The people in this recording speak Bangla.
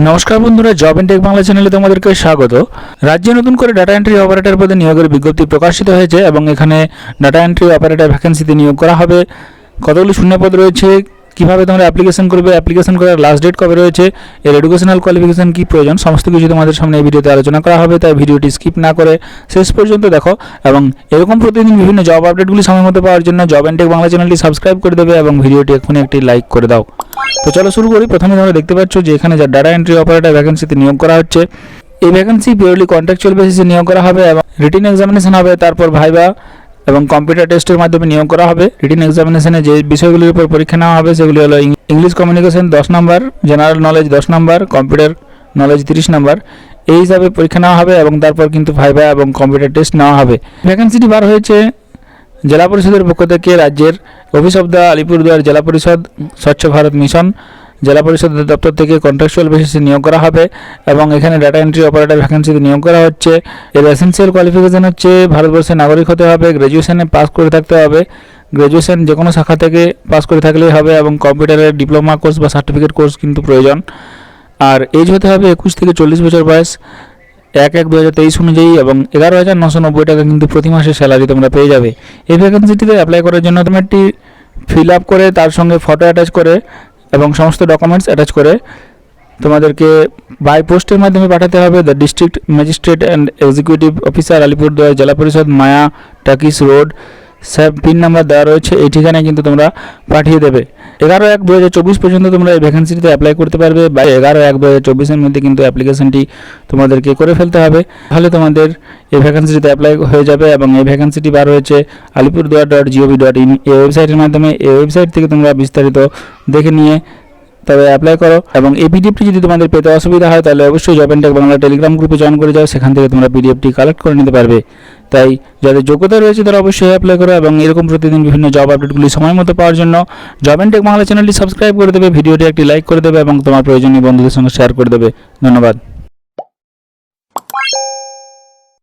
নমস্কার বন্ধুরা, জব এন্ড টেক বাংলা চ্যানেলে তোমাদেরকে স্বাগত। রাজ্যে নতুন করে ডাটা এন্ট্রি অপারেটর পদে নিয়োগের বিজ্ঞপ্তি প্রকাশিত হয়েছে এবং এখানে ডাটা এন্ট্রি অপারেটর ভ্যাকেন্সিতে নিয়োগ করা হবে। কতগুলি শূন্যপদ রয়েছে, কিভাবে তোমরা অ্যাপ্লিকেশন করবে, অ্যাপ্লিকেশন করার লাস্ট ডেট কবে রয়েছে, এর এডুকেশনাল কোয়ালিফিকেশন কী প্রয়োজন, সমস্ত কিছু তোমাদের সামনে এই ভিডিওতে আলোচনা করা হবে। তাই ভিডিওটি স্কিপ না করে শেষ পর্যন্ত দেখো এবং এরকম প্রতিদিন বিভিন্ন জব আপডেটগুলি সময় মতো পাওয়ার জন্য জব এন্ড টেক বাংলা চ্যানেলটি সাবস্ক্রাইব করে দেবে এবং ভিডিওটি এক্ষুনি একটি লাইক করে দাও। তো চলো শুরু করি। প্রথমে তোমরা দেখতে পাচ্ছ যে এখানে যা ডাটা এন্ট্রি অপারেটর ভ্যাকেন্সিতে নিয়োগ করা হচ্ছে। এই ভ্যাকেন্সি পিওরলি কন্ট্রাকচুয়াল বেসিসে নিয়োগ করা হবে এবং রিটিন এক্সামিনেশন হবে, তারপর ভাইবা এবং কম্পিউটার টেস্টের মাধ্যমে নিয়োগ করা হবে। রিটিন এক্সামিনেশনে যে বিষয়গুলির উপর পরীক্ষা নেওয়া হবে সেগুলি হলো ইংলিশ কমিউনিকেশন 10 নম্বর, জেনারেল নলেজ 10 নম্বর, কম্পিউটার নলেজ 30 নম্বর, এই হিসাবে পরীক্ষা নেওয়া হবে এবং তারপর কিন্তু ভাইবা এবং কম্পিউটার টেস্ট নেওয়া হবে। ভ্যাকেন্সিটি বার হয়েছে জেলা পরিষদের পক্ষ থেকে রাজ্যের অফিস অফ দ্য আলিপুরদুয়ার জেলা পরিষদ, স্বচ্ছ ভারত মিশন জেলা পরিষদের দপ্তর থেকে কন্ট্রাকচুয়াল বেসিসে নিয়োগ করা হবে এবং এখানে ডাটা এন্ট্রি অপারেটর ভ্যাকেন্সিতে নিয়োগ করা হচ্ছে। এর এসেনশিয়াল কোয়ালিফিকেশন হচ্ছে ভারতবর্ষের নাগরিক হতে হবে, গ্র্যাজুয়েশনে পাস করে থাকতে হবে, গ্র্যাজুয়েশন যে কোনো শাখা থেকে পাস করে থাকলেই হবে এবং কম্পিউটারের ডিপ্লোমা কোর্স বা সার্টিফিকেট কোর্স কিন্তু প্রয়োজন। আর এজ হতে হবে 21 থেকে 40 বছর বয়স, 1/1/2023 অনুযায়ী এবং 11,990 টাকা কিন্তু প্রতি মাসে স্যালারি তোমরা পেয়ে যাবে। এই ভ্যাকেন্সিটিতে অ্যাপ্লাই করার জন্য তোমরা একটি ফিল আপ করে তার সঙ্গে ফটো অ্যাটাচ করে এবং সমস্ত ডকুমেন্টস অ্যাটাচ করে তোমাদেরকে বাই পোস্টের মাধ্যমে পাঠাতে হবে। The district magistrate and executive officer, Alipurduar জেলা পরিষদ, মায়া টাকিস রোড, পিন নাম্বার দেওয়া রয়েছে, এই ঠিকানায় কিন্তু তোমরা পাঠিয়ে দেবে। 11/1/2024 পর্যন্ত তোমরা এই ভ্যাকেন্সিটিতে অ্যাপ্লাই করতে পারবে বা 11/1/2024 মধ্যে কিন্তু অ্যাপ্লিকেশনটি তোমাদেরকে করে ফেলতে হবে, তাহলে তোমাদের এই ভ্যাকেন্সিটিতে অ্যাপ্লাই হয়ে যাবে। এবং এই ভ্যাকেন্সিটি বার হয়েছে alipurduar.gov.in এই ওয়েবসাইটের মাধ্যমে। এই ওয়েবসাইট থেকে তোমরা বিস্তারিত দেখে নিয়ে তবে অ্যাপ্লাই করো এবং এই পিডিএফটি যদি তোমাদের পেতে অসুবিধা হয় তাহলে অবশ্যই job and tech Bangla Telegram গ্রুপে জয়েন করে যাও, সেখান থেকে তোমরা পিডিএফটি কালেক্ট করে নিতে পারবে। তাই যাদের যোগ্যতা রয়েছে তারা অবশ্যই অ্যাপ্লাই করো এবং এরকম প্রতিদিন বিভিন্ন জব আপডেটগুলি সময় মতো পাওয়ার জন্য জব এন্ড টেক বাংলা চ্যানেলটি সাবস্ক্রাইব করে দেবে, ভিডিওটি একটি লাইক করে দেবে এবং তোমার প্রয়োজনীয় বন্ধুদের সঙ্গে শেয়ার করে দেবে। ধন্যবাদ।